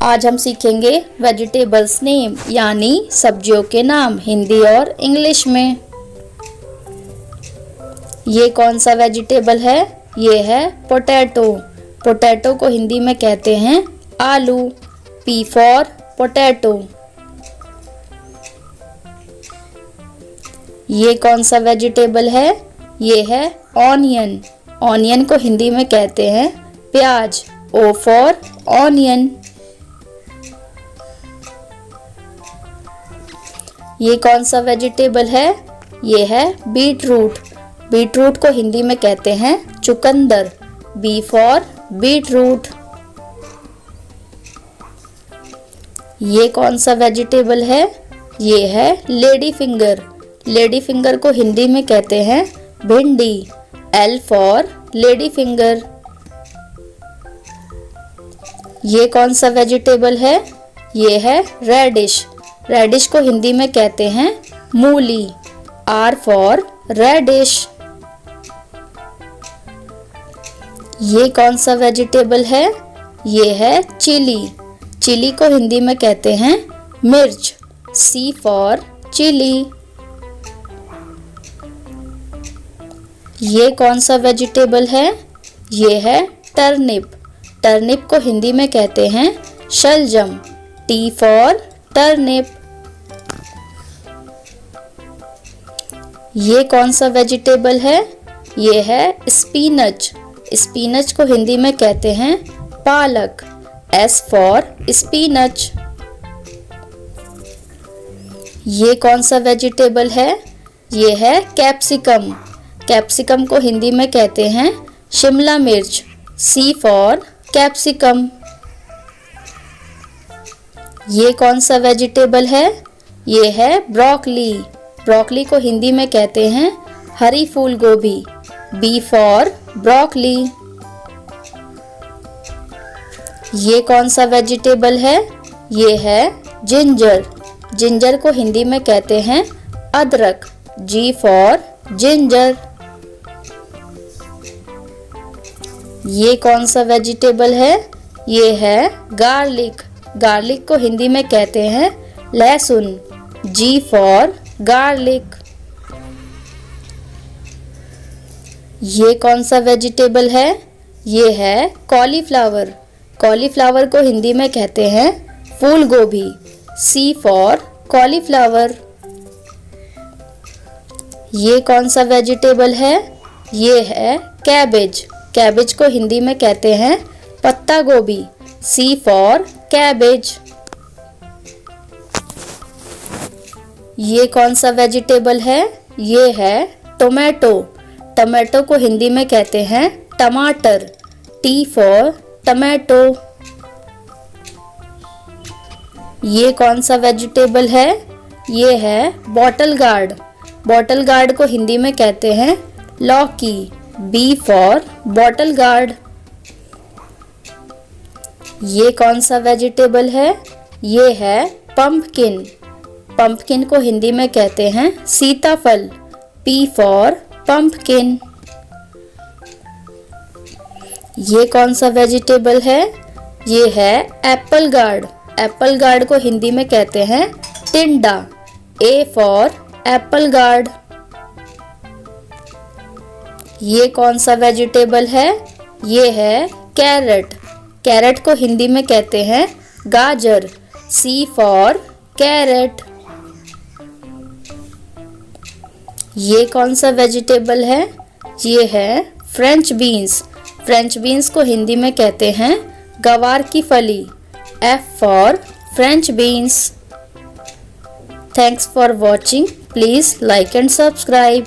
आज हम सीखेंगे वेजिटेबल्स नेम यानी सब्जियों के नाम हिंदी और इंग्लिश में। ये कौन सा वेजिटेबल है? ये है पोटैटो। पोटैटो को हिंदी में कहते हैं आलू। P for potato. ये कौन सा वेजिटेबल है? ये है ऑनियन। ऑनियन को हिंदी में कहते हैं प्याज। O for onion. ये कौन सा वेजिटेबल है? ये है बीट रूट। बीट रूट को हिंदी में कहते हैं चुकंदर। B for beetroot. ये कौन सा वेजिटेबल है? ये है लेडी फिंगर। लेडी फिंगर को हिंदी में कहते हैं भिंडी। L for lady finger. ये कौन सा वेजिटेबल है? ये है रेडिश। रेडिश को हिंदी में कहते हैं मूली। R for radish. ये कौन सा वेजिटेबल है? ये है चिली। चिली को हिंदी में कहते हैं मिर्च। C for chilli. ये कौन सा वेजिटेबल है? ये है टर्निप। टर्निप को हिंदी में कहते हैं शलजम। T for turnip. ये कौन सा वेजिटेबल है? ये है स्पिनच। स्पिनच को हिंदी में कहते हैं पालक। S for spinach. ये कौन सा वेजिटेबल है? ये है कैप्सिकम। कैप्सिकम को हिंदी में कहते हैं शिमला मिर्च। C for capsicum. ये कौन सा वेजिटेबल है? ये है ब्रोकली। ब्रोकली को हिंदी में कहते हैं हरी फूल गोभी। B for broccoli. ये कौन सा वेजिटेबल है? ये है जिंजर। जिंजर को हिंदी में कहते हैं अदरक। G for ginger. ये कौन सा वेजिटेबल है? ये है गार्लिक। गार्लिक को हिंदी में कहते हैं लहसुन। G for garlic. ये कौन सा वेजिटेबल है? ये है कॉलीफ्लावर। कॉलीफ्लावर को हिंदी में कहते हैं फूल गोभी। C for cauliflower. ये कौन सा वेजिटेबल है? ये है कैबेज। कैबेज को हिंदी में कहते हैं पत्ता गोभी। C for cabbage. ये कौन सा वेजिटेबल है? ये है टोमेटो। टोमेटो को हिंदी में कहते हैं टमाटर। T for tomato. ये कौन सा वेजिटेबल है? ये है बॉटल गार्ड। बॉटल गार्ड को हिंदी में कहते हैं लौकी। B for bottle gourd. ये कौन सा वेजिटेबल है? ये है पंपकिन। पंपकिन को हिंदी में कहते हैं सीताफल। P for pumpkin. ये कौन सा वेजिटेबल है? ये है एप्पल गार्ड। एप्पल गार्ड को हिंदी में कहते हैं टिंडा। A for Apple guard. ये कौन सा वेजिटेबल है? ये है कैरेट। कैरेट को हिंदी में कहते हैं गाजर। C for carrot. ये कौन सा वेजिटेबल है? ये है फ्रेंच बीन्स। फ्रेंच बीन्स को हिंदी में कहते हैं गवार की फली। F for French beans. Thanks for watching. Please like and subscribe.